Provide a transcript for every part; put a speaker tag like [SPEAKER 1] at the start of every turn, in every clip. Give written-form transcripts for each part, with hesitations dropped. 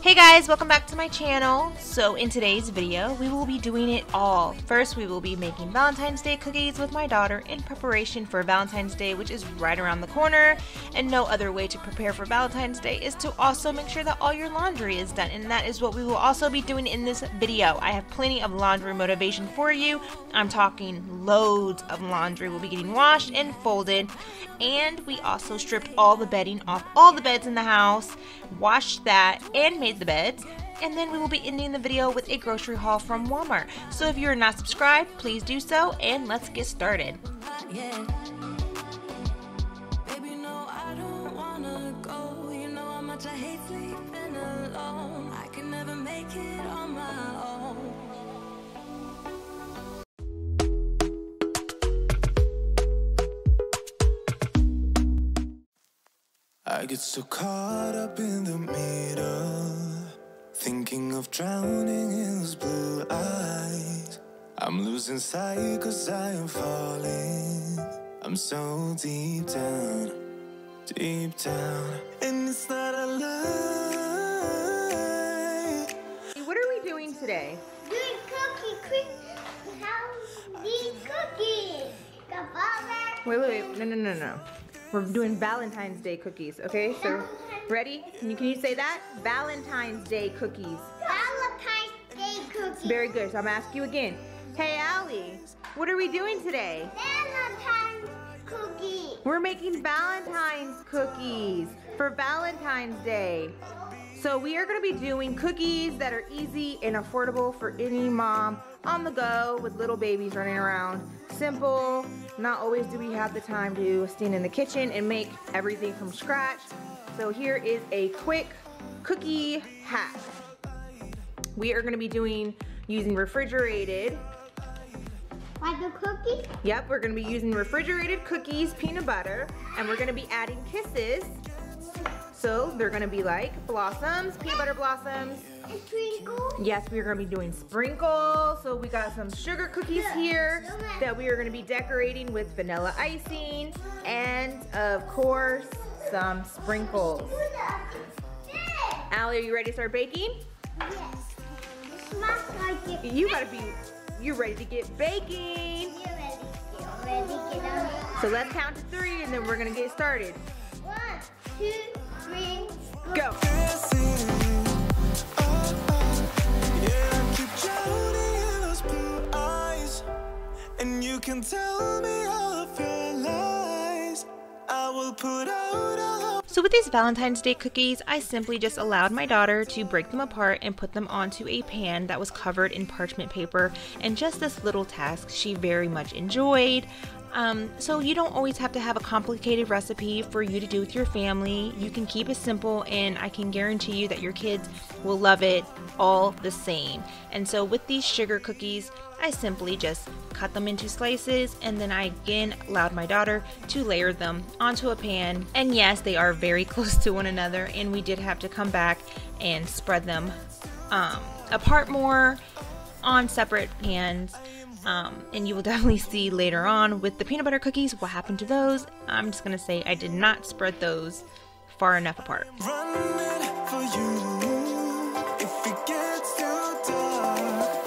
[SPEAKER 1] Hey guys, welcome back to my channel. So in today's video, we will be doing it all. First, we will be making Valentine's Day cookies with my daughter in preparation for Valentine's Day, which is right around the corner. And no other way to prepare for Valentine's Day is to also make sure that all your laundry is done. And that is what we will also be doing in this video. I have plenty of laundry motivation for you. I'm talking loads of laundry will be getting washed and folded. And we also stripped all the bedding off all the beds in the house, washed that, and made the beds. And then we will be ending the video with a grocery haul from Walmart. So if you're not subscribed, please do so, and let's get started.
[SPEAKER 2] Yeah. Baby, no, I don't wanna go. You know how much I hate sleeping alone. I can never make it on my own. I get so caught up in the middle, thinking of drowning in those blue eyes. I'm losing sight 'cause I am falling. I'm so deep down, and it's not a lie.
[SPEAKER 1] What are we doing today?
[SPEAKER 3] Doing cookies. The father.
[SPEAKER 1] Wait, no. We're doing Valentine's Day cookies, okay? So, ready? Can you say that? Valentine's Day cookies.
[SPEAKER 3] Valentine's Day cookies.
[SPEAKER 1] Very good. So I'm gonna ask you again. Hey, Allie, what are we doing today?
[SPEAKER 3] Valentine's cookies.
[SPEAKER 1] We're making Valentine's cookies for Valentine's Day. So we are gonna be doing cookies that are easy and affordable for any mom on the go with little babies running around. Simple, not always do we have the time to stand in the kitchen and make everything from scratch. So here is a quick cookie hack. We are gonna be using refrigerated.
[SPEAKER 3] Like the cookies?
[SPEAKER 1] Yep, we're gonna be using refrigerated cookies, peanut butter, and we're gonna be adding kisses. So they're gonna be like blossoms, peanut butter blossoms.
[SPEAKER 3] And sprinkles?
[SPEAKER 1] Yes, we're gonna be doing sprinkles. So we got some sugar cookies here that we are gonna be decorating with vanilla icing and of course some sprinkles. Allie, are you ready to start baking?
[SPEAKER 3] Yes. It smells like it.
[SPEAKER 1] You're ready to get baking.
[SPEAKER 3] You're ready. Get on it.
[SPEAKER 1] So let's count to 3 and then we're gonna get started.
[SPEAKER 3] 1, 2, 3,
[SPEAKER 1] Go.
[SPEAKER 2] And you can tell me all of your lies. I will put out
[SPEAKER 1] So with these Valentine's Day cookies, I simply just allowed my daughter to break them apart and put them onto a pan that was covered in parchment paper. And just this little task she very much enjoyed. So you don't always have to have a complicated recipe for you to do with your family. You can keep it simple and I can guarantee you that your kids will love it all the same. And so with these sugar cookies, I simply just cut them into slices and then I again allowed my daughter to layer them onto a pan. And yes, they are very close to one another and we did have to come back and spread them apart more on separate pans. And you will definitely see later on with the peanut butter cookies what happened to those. I'm just gonna say I did not spread those far enough apart.
[SPEAKER 2] for you if it gets too dark.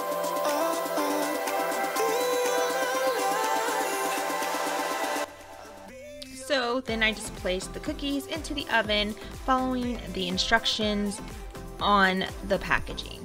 [SPEAKER 1] So then I just placed the cookies into the oven following the instructions on the packaging.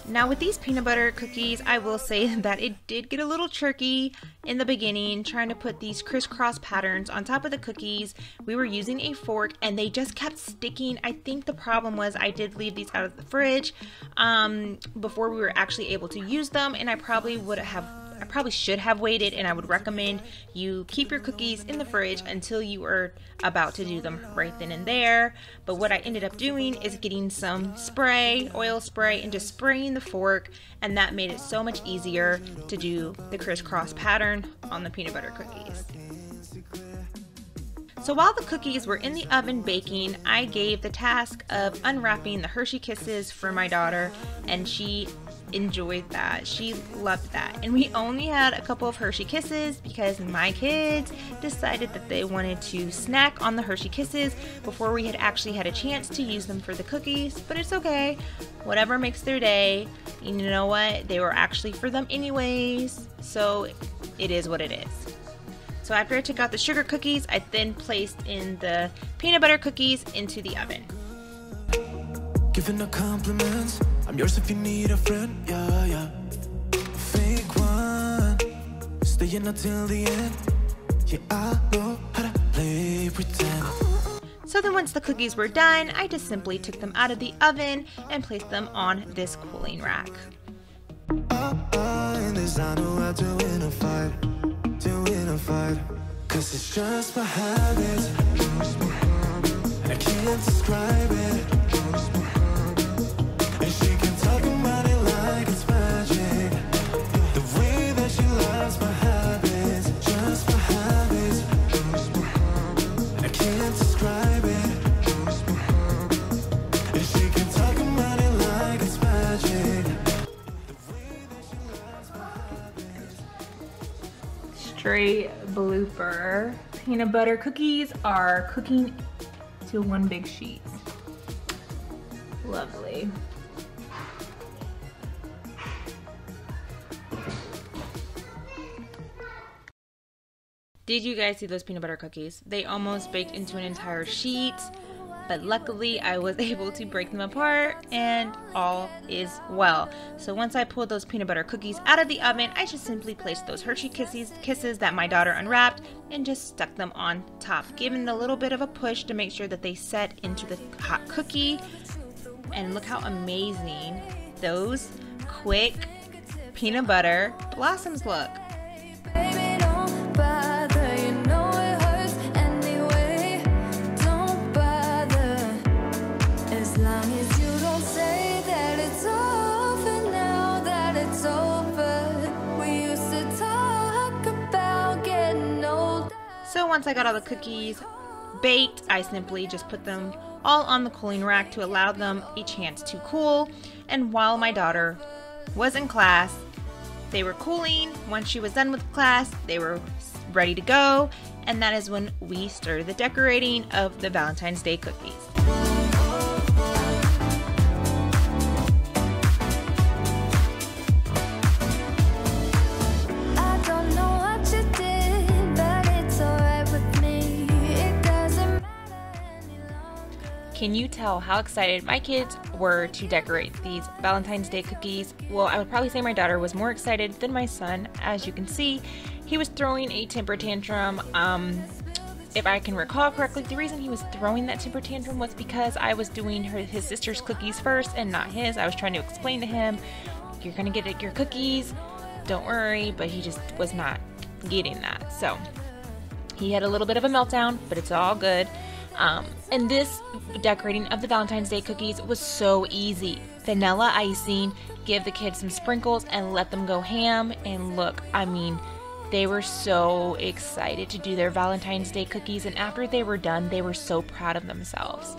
[SPEAKER 1] Now with these peanut butter cookies, I will say that it did get a little tricky in the beginning trying to put these crisscross patterns on top of the cookies. We were using a fork and they just kept sticking. I think the problem was I did leave these out of the fridge before we were actually able to use them, and I probably would have I probably should have waited, and I would recommend you keep your cookies in the fridge until you are about to do them right then and there. But what I ended up doing is getting some spray, oil spray, and just spraying the fork, and that made it so much easier to do the crisscross pattern on the peanut butter cookies. So while the cookies were in the oven baking, I gave the task of unwrapping the Hershey Kisses for my daughter, and she enjoyed that. She loved that. And we only had a couple of Hershey Kisses because my kids decided that they wanted to snack on the Hershey Kisses before we had actually had a chance to use them for the cookies. But it's okay. Whatever makes their day. You know what? They were actually for them anyways. So it is what it is. So after I took out the sugar cookies, I then placed in the peanut butter cookies into the oven.
[SPEAKER 2] Giving no compliments, I'm yours if you need a friend, yeah, yeah. Fake one, staying until the end. Yeah, I know how to play pretend.
[SPEAKER 1] So then once the cookies were done, I just simply took them out of the oven and placed them on this cooling rack.
[SPEAKER 2] In this I know how to win a fight. Cause it's just my habit, and I can't describe it. And she can talk about it like it's magic. The way that she loves my habits, just my habits, and I can't describe it. And she can talk about it like it's magic.
[SPEAKER 1] Straight blooper. Peanut butter cookies are cooking to one big sheet. Lovely. Did you guys see those peanut butter cookies? They almost baked into an entire sheet, but luckily I was able to break them apart and all is well. So once I pulled those peanut butter cookies out of the oven, I just simply placed those Hershey Kisses that my daughter unwrapped and just stuck them on top, giving it a little bit of a push to make sure that they set into the hot cookie. And look how amazing those quick peanut butter blossoms look.
[SPEAKER 4] Baby, don't bother, you know it hurts anyway. Don't bother, as long as you don't say that it's over now, that it's over. We used to talk about getting older.
[SPEAKER 1] So once I got all the cookies baked, I simply just put them all on the cooling rack to allow them a chance to cool. And while my daughter was in class, they were cooling. Once she was done with class, they were ready to go. And that is when we started the decorating of the Valentine's Day cookies.
[SPEAKER 4] I don't know what you did, but it's alright with me. It doesn't matter any longer.
[SPEAKER 1] Can you tell how excited my kids were to decorate these Valentine's Day cookies? Well, I would probably say my daughter was more excited than my son. As you can see, he was throwing a temper tantrum. If I can recall correctly, the reason he was throwing that temper tantrum was because I was doing his sister's cookies first and not his. I was trying to explain to him, you're gonna get your cookies, don't worry, but he just was not getting that. So he had a little bit of a meltdown, but it's all good. And this decorating of the Valentine's Day cookies was so easy. Vanilla icing, give the kids some sprinkles and let them go ham. And look, I mean, they were so excited to do their Valentine's Day cookies, and after they were done, they were so proud of themselves.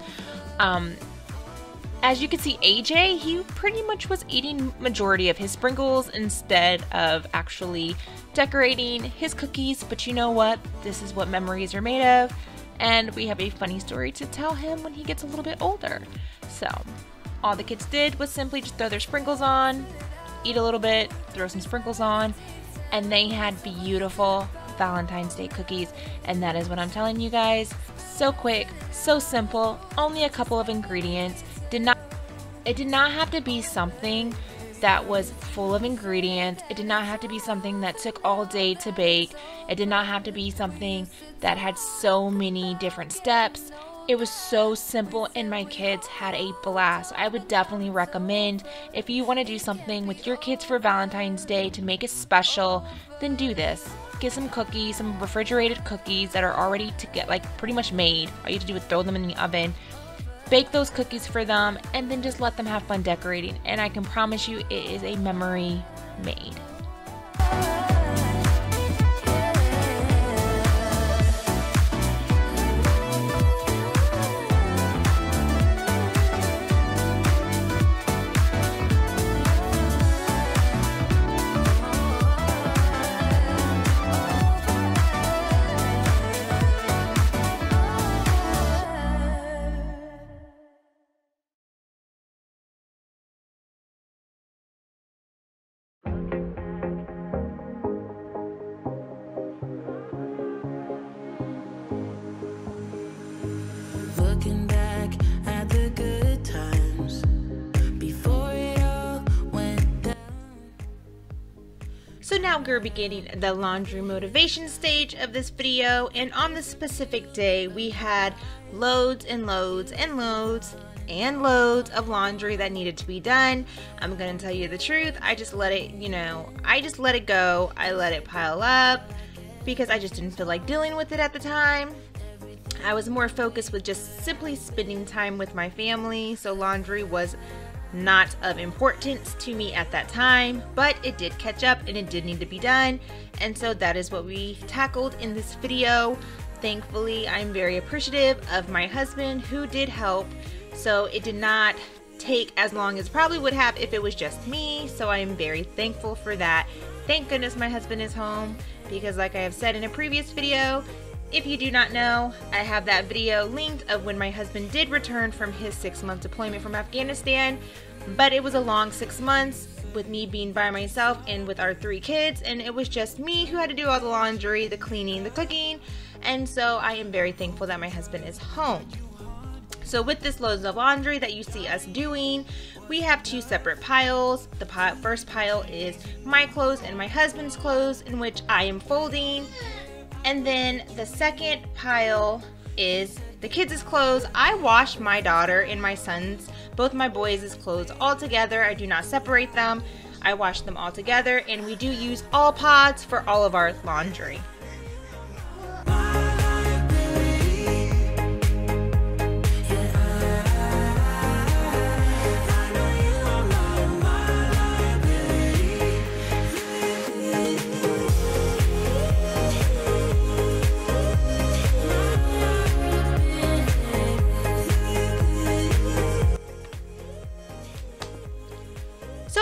[SPEAKER 1] As you can see, AJ, he pretty much was eating majority of his sprinkles instead of actually decorating his cookies, but you know what? This is what memories are made of, and we have a funny story to tell him when he gets a little bit older. So all the kids did was simply just throw their sprinkles on, eat a little bit, throw some sprinkles on, and they had beautiful Valentine's Day cookies. And that is what I'm telling you guys. So quick, so simple, only a couple of ingredients. It did not have to be something that was full of ingredients. It did not have to be something that took all day to bake. It did not have to be something that had so many different steps. It was so simple and my kids had a blast. I would definitely recommend, if you want to do something with your kids for Valentine's Day to make it special, then do this. Get some cookies, some refrigerated cookies that are already to get pretty much made. All you have to do is throw them in the oven. Bake those cookies for them and then just let them have fun decorating. And I can promise you it is a memory made.
[SPEAKER 4] Looking back at the good times before it all went down.
[SPEAKER 1] So now we're beginning the laundry motivation stage of this video, and on this specific day we had loads and loads and loads and loads of laundry that needed to be done. I'm gonna tell you the truth, I just let it, I just let it go. I let it pile up because I just didn't feel like dealing with it at the time. I was more focused with just simply spending time with my family, so laundry was not of importance to me at that time, but it did catch up and it did need to be done, and so that is what we tackled in this video. Thankfully, I'm very appreciative of my husband who did help, so it did not take as long as probably would have if it was just me, so I am very thankful for that. Thank goodness my husband is home, because like I have said in a previous video, if you do not know, I have that video linked of when my husband did return from his 6-month deployment from Afghanistan, but it was a long 6 months with me being by myself and with our 3 kids, and it was just me who had to do all the laundry, the cleaning, the cooking, and so I am very thankful that my husband is home. So with this loads of laundry that you see us doing, we have 2 separate piles. The first pile is my clothes and my husband's clothes, in which I am folding. And then the second pile is the kids' clothes. I wash my daughter and my son's, both my boys' clothes all together. I do not separate them. I wash them all together, and we do use all pods for all of our laundry.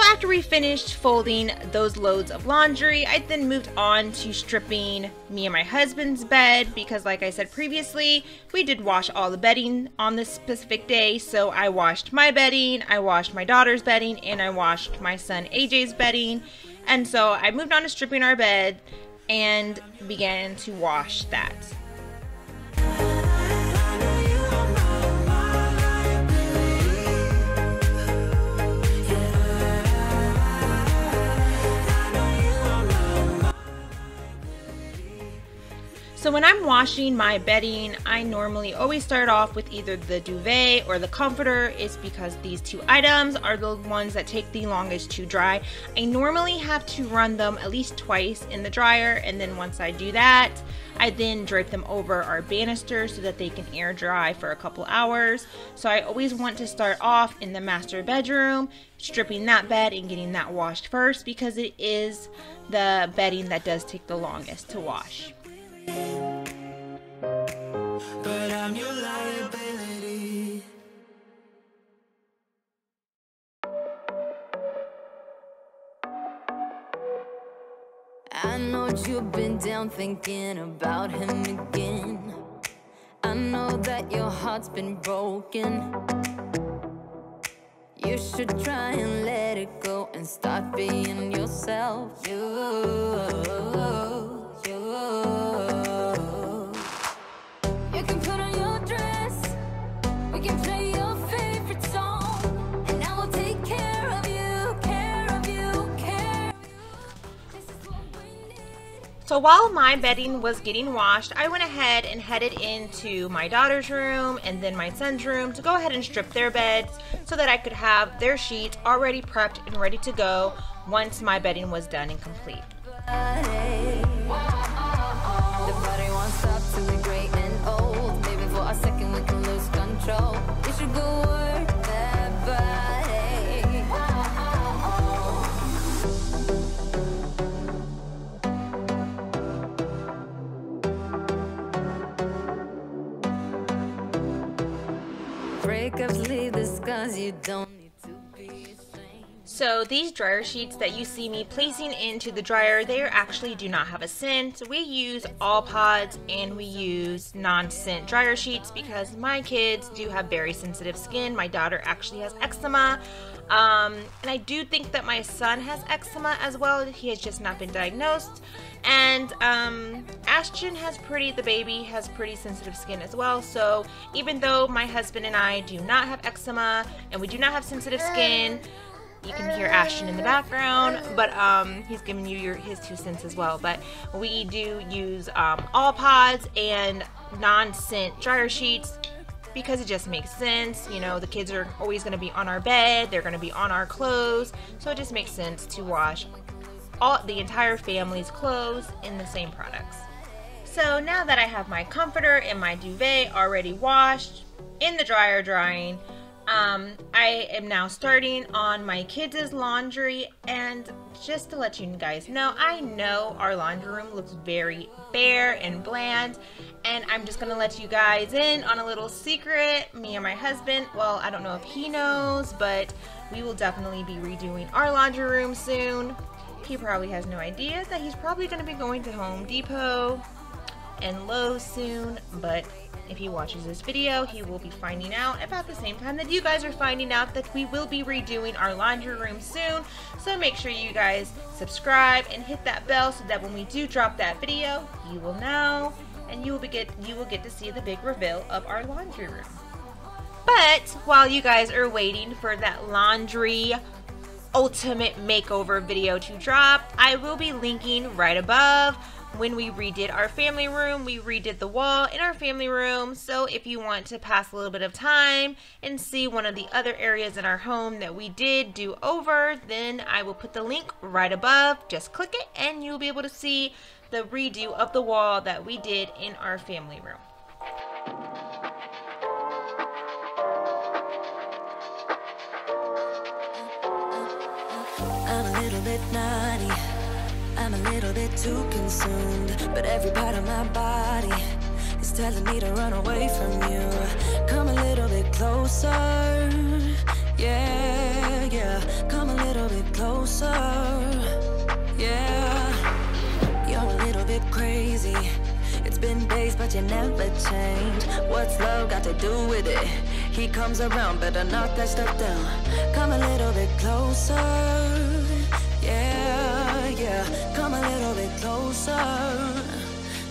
[SPEAKER 1] After we finished folding those loads of laundry, I then moved on to stripping me and my husband's bed, because like I said previously, we did wash all the bedding on this specific day. So I washed my bedding, I washed my daughter's bedding, and I washed my son AJ's bedding. And so I moved on to stripping our bed and began to wash that. So when I'm washing my bedding, I normally always start off with either the duvet or the comforter. It's because these 2 items are the ones that take the longest to dry. I normally have to run them at least twice in the dryer, and then once I do that, I then drape them over our banister so that they can air dry for a couple hours. So I always want to start off in the master bedroom, stripping that bed and getting that washed first, because it is the bedding that does take the longest to wash.
[SPEAKER 2] But I'm your liability.
[SPEAKER 4] I know you've been down thinking about him again. I know that your heart's been broken. You should try and let it go and start being yourself. You can put on your dress, we can play your favorite song, and I will take care of you, care of you, care of you. This is what we need.
[SPEAKER 1] So while my bedding was getting washed, I went ahead and headed into my daughter's room and then my son's room to go ahead and strip their beds so that I could have their sheets already prepped and ready to go once my bedding was done and complete.
[SPEAKER 4] The body won't stop till we're great and old. Maybe for a second we can lose control. We should go work that body. Breakups leave the scars, you don't need to be ashamed.
[SPEAKER 1] So these dryer sheets that you see me placing into the dryer, they actually do not have a scent. We use all pods and we use non-scent dryer sheets because my kids do have very sensitive skin. My daughter actually has eczema. And I do think that my son has eczema as well. He has just not been diagnosed. And Ashton has the baby has pretty sensitive skin as well. So even though my husband and I do not have eczema and we do not have sensitive skin, you can hear Ashton in the background, but he's giving you his 2 cents as well. But we do use all pods and non-scent dryer sheets because it just makes sense. You know, the kids are always going to be on our bed, they're going to be on our clothes, so it just makes sense to wash the entire family's clothes in the same products. So now that I have my comforter and my duvet already washed in the dryer drying, I am now starting on my kids' laundry. And just to let you guys know, I know our laundry room looks very bare and bland, and I'm just gonna let you guys in on a little secret. Me and my husband, well, I don't know if he knows, but we will definitely be redoing our laundry room soon. He probably has no idea that he's probably going to be going to Home Depot and Lowe's soon, but if he watches this video, he will be finding out about the same time that you guys are finding out that we will be redoing our laundry room soon. So make sure you guys subscribe and hit that bell so that when we do drop that video, you will know, and you will get to see the big reveal of our laundry room. But while you guys are waiting for that laundry ultimate makeover video to drop, I will be linking right above when we redid our family room. We redid the wall in our family room, so if you want to pass a little bit of time and see one of the other areas in our home that we did do over, then I will put the link right above. Just click it and you'll be able to see the redo of the wall that we did in our family room.
[SPEAKER 4] I'm a little bit naughty, I'm a little bit too consumed, but every part of my body is telling me to run away from you. Come a little bit closer, yeah, yeah. Come a little bit closer, yeah. You're a little bit crazy. It's been days, but you never change. What's love got to do with it? He comes around, better knock that stuff down. Come a little bit closer, yeah, yeah. Come a little bit closer,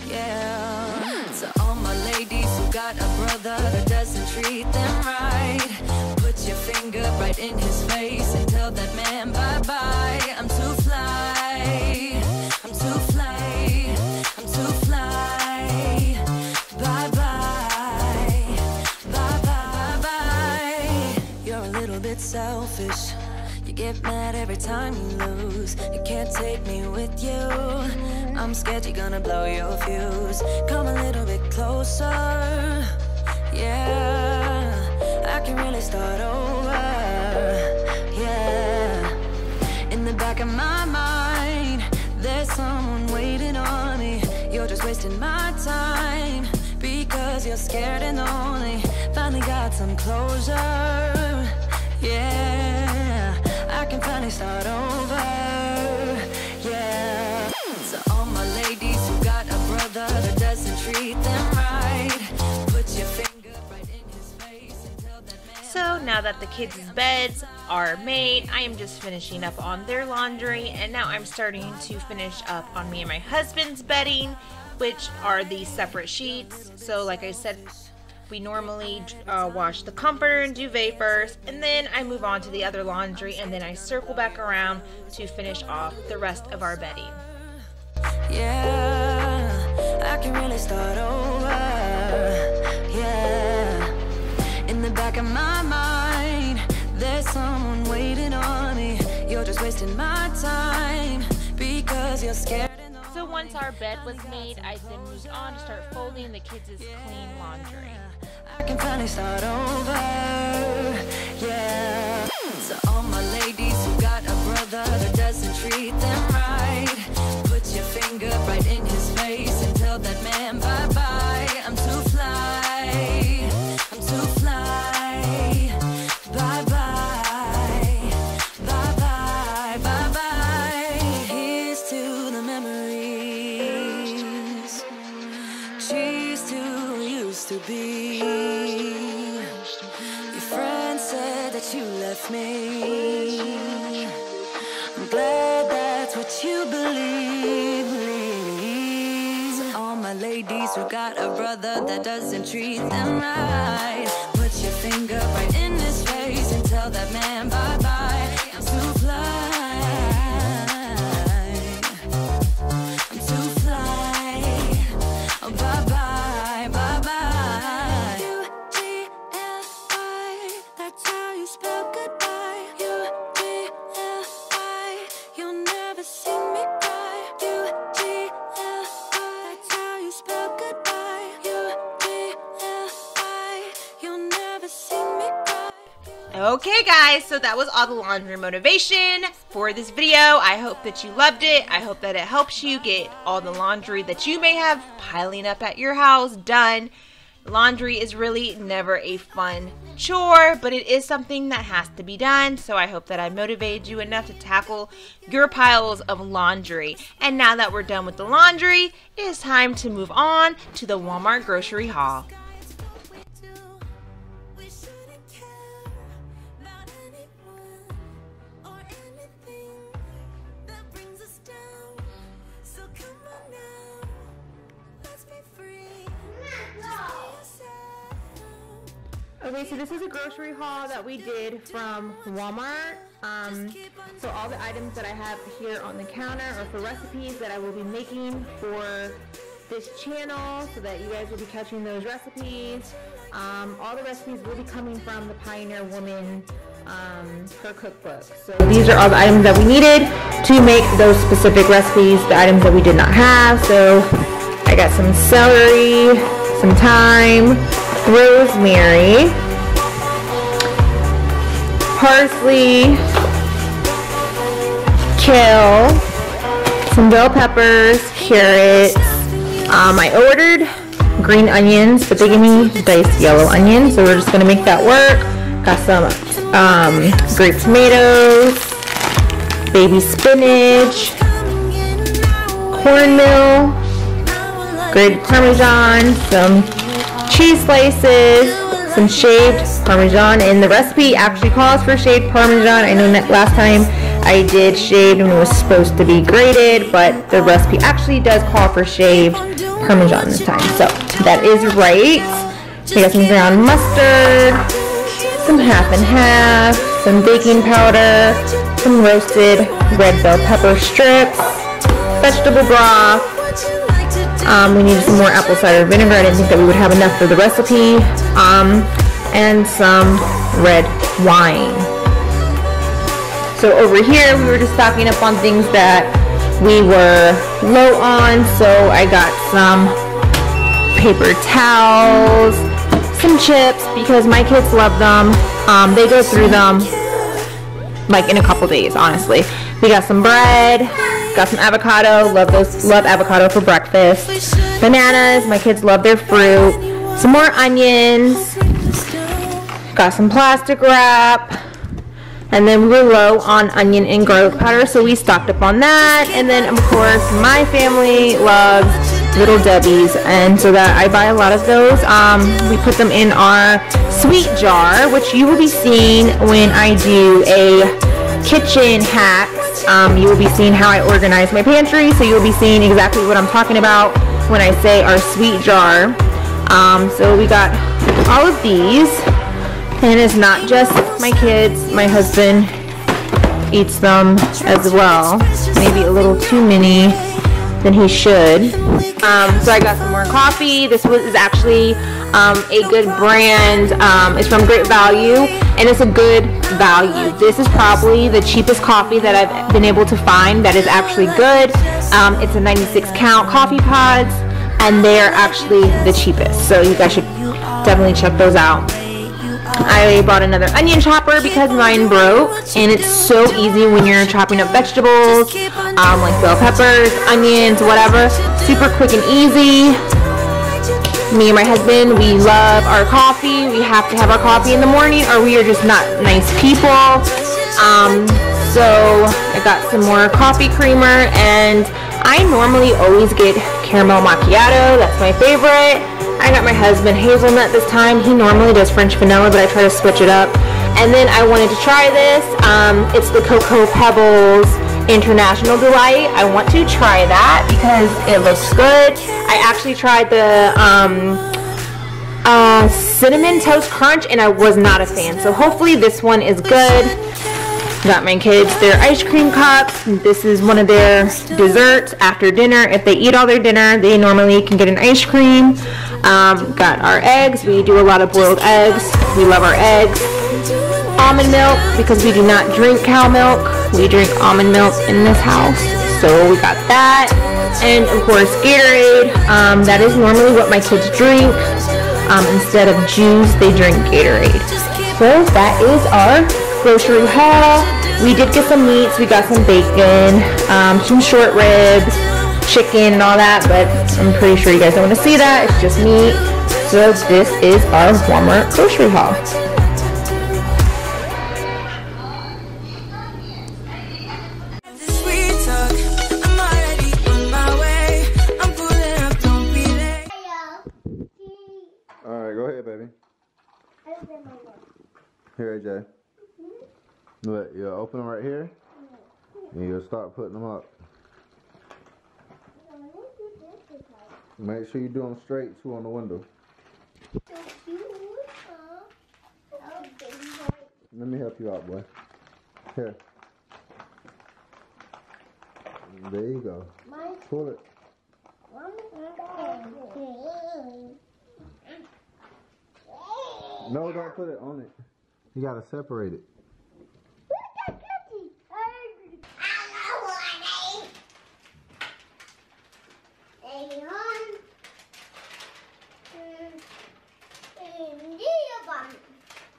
[SPEAKER 4] yeah. To all my ladies who got a brother that doesn't treat them right, put your finger right in his face and tell that man bye-bye. I'm too fly, I'm too fly, I'm too fly. Bye-bye, bye-bye, bye-bye. You're a little bit selfish. You get mad every time you lose. You can't take me with you. I'm scared you're gonna blow your fuse. Come a little bit closer, yeah. I can really start over, yeah. In the back of my mind, there's someone waiting on me. You're just wasting my time because you're scared and lonely. Finally got some closure, yeah. I can finally start over, yeah. So all my ladies who got a brother that doesn't treat them right, put your finger right in his face and tell that man.
[SPEAKER 1] So now that the kids' beds are made, I am just finishing up on their laundry, and now I'm starting to finish up on me and my husband's bedding, which are the separate sheets. So like I said, we normally wash the comforter and duvet first, and then I move on to the other laundry, and then I circle back around to finish off the rest of our bedding.
[SPEAKER 4] Yeah. can really start over. Yeah. In the back of my mind, there's someone waiting on me. You're just wasting my time because you're scared.
[SPEAKER 1] So once our bed was made, I then moved on to start folding the kids' clean laundry.
[SPEAKER 4] I can finally start over, yeah. So all my ladies who got a brother that doesn't treat them right, put your finger right in his face and tell that man bye-bye. I'm too fly, I'm too fly. Bye-bye, bye-bye, bye-bye. Here's to the memories. Cheers to who used to be. Your friend said that you left me. I'm glad that's what you believe. So all my ladies who got a brother that doesn't treat them right, put your finger right in his face and tell that man bye-bye. I'm too fly. I'm too fly. Oh, bye-bye, bye-bye. U-G-L-I, that's how you spell goodbye. U-G-L-I, you'll never see me cry. U-G-L-I, that's how you spell goodbye. U-G-L-I, you'll never see me cry.
[SPEAKER 1] Okay guys, so that was all the laundry motivation for this video. I hope that you loved it. I hope that it helps you get all the laundry that you may have piling up at your house done. Laundry is really never a fun chore, but it is something that has to be done. So I hope that I motivated you enough to tackle your piles of laundry. And now that we're done with the laundry, it is time to move on to the Walmart grocery haul.
[SPEAKER 4] We shouldn't care about anyone or anything that brings us down. So come on now, let's be free. Just be yourself.
[SPEAKER 1] Okay, so this is a grocery haul that we did from Walmart. So all the items that I have here on the counter are for recipes that I will be making for this channel so that you guys will be catching those recipes. All the recipes will be coming from the Pioneer Woman, her cookbook. So these are all the items that we needed to make those specific recipes, the items that we did not have. So I got some celery, some thyme, rosemary, parsley, kale, some bell peppers, carrots. I ordered green onions, but they gave me diced yellow onions, so we're just gonna make that work. Got some grape tomatoes, baby spinach, cornmeal, grated Parmesan, some cheese slices, some shaved Parmesan, and the recipe actually calls for shaved Parmesan. I know that last time I did shaved and it was supposed to be grated, but the recipe actually does call for shaved Parmesan this time, so that is right. We got some ground mustard, some half and half, some baking powder, some roasted red bell pepper strips, vegetable broth. We needed some more apple cider vinegar. I didn't think that we would have enough for the recipe. And some red wine. So over here, we were just stocking up on things that we were low on. So I got some paper towels, some chips, because my kids love them. They go through them like in a couple days, honestly. We got some bread, got some avocado, love avocado for breakfast. Bananas, my kids love their fruit. Some more onions, got some plastic wrap, and then we were low on onion and garlic powder, so we stocked up on that. And then of course my family loves Little Debbie's, and so that I buy a lot of those. We put them in our sweet jar, which you will be seeing when I do a kitchen hacks. You will be seeing how I organize my pantry, so you'll be seeing exactly what I'm talking about when I say our sweet jar. So we got all of these, and it's not just my kids, my husband eats them as well. Maybe a little too many than he should. So I got some more coffee. This is actually a good brand. It's from Great Value, and it's a good value. This is probably the cheapest coffee that I've been able to find that is actually good. It's a 96 count coffee pods, and they're actually the cheapest. So you guys should definitely check those out. I bought another onion chopper because mine broke, and it's so easy when you're chopping up vegetables, like bell peppers, onions, whatever. Super quick and easy. Me and my husband, we love our coffee. We have to have our coffee in the morning or we are just not nice people. So I got some more coffee creamer, and I normally always get caramel macchiato. That's my favorite. I got my husband hazelnut this time. He normally does French vanilla, but I try to switch it up. And then I wanted to try this. It's the Cocoa Pebbles International Delight. I want to try that because it looks good. I actually tried the Cinnamon Toast Crunch, and I was not a fan. So hopefully this one is good. Got my kids their ice cream cups. This is one of their desserts after dinner. If they eat all their dinner, they normally can get an ice cream. Got our eggs. We do a lot of boiled eggs. We love our eggs. Almond milk, because we do not drink cow milk. We drink almond milk in this house. So we got that. And of course Gatorade. That is normally what my kids drink. Instead of juice, they drink Gatorade. So that is our grocery haul. We did get some meats. We got some bacon, some short ribs, chicken and all that, but I'm pretty sure you guys don't want to see that. It's just meat. So this is our Walmart grocery haul.
[SPEAKER 5] Alright, go ahead, baby. Here, AJ. Look, you'll open them right here, and you'll start putting them up. Make sure you do them straight, too, on the window. Let me help you out, boy. Here. There you go. Pull it. No, don't put it on it. You gotta separate it.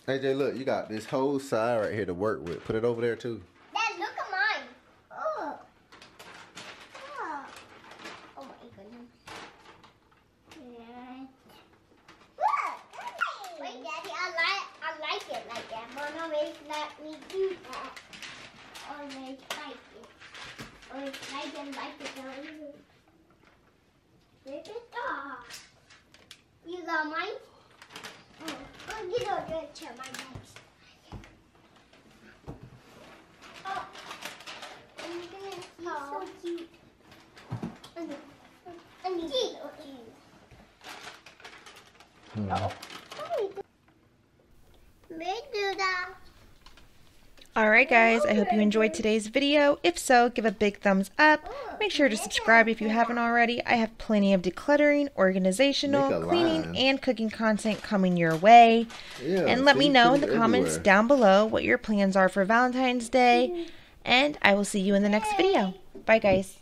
[SPEAKER 5] AJ, look, you got this whole side right here to work with. Put it over there too.
[SPEAKER 3] Dad, look at mine. Oh. Oh. Oh my goodness. Yeah. Look. Wait, Daddy, I like it like that. Mom always let me do that. Always like it. Always like it, don't you? Look at that. You love mine? Oh, you don't get to my next. Oh, and you're gonna see so cute. And he's so cute. Oh. Me do that.
[SPEAKER 1] Alright guys, I hope you enjoyed today's video. If so, give a big thumbs up. Make sure to subscribe if you haven't already. I have plenty of decluttering, organizational, cleaning, and cooking content coming your way.
[SPEAKER 5] Yeah,
[SPEAKER 1] and let me know in the comments down below what your plans are for Valentine's Day. And I will see you in the next video. Bye guys.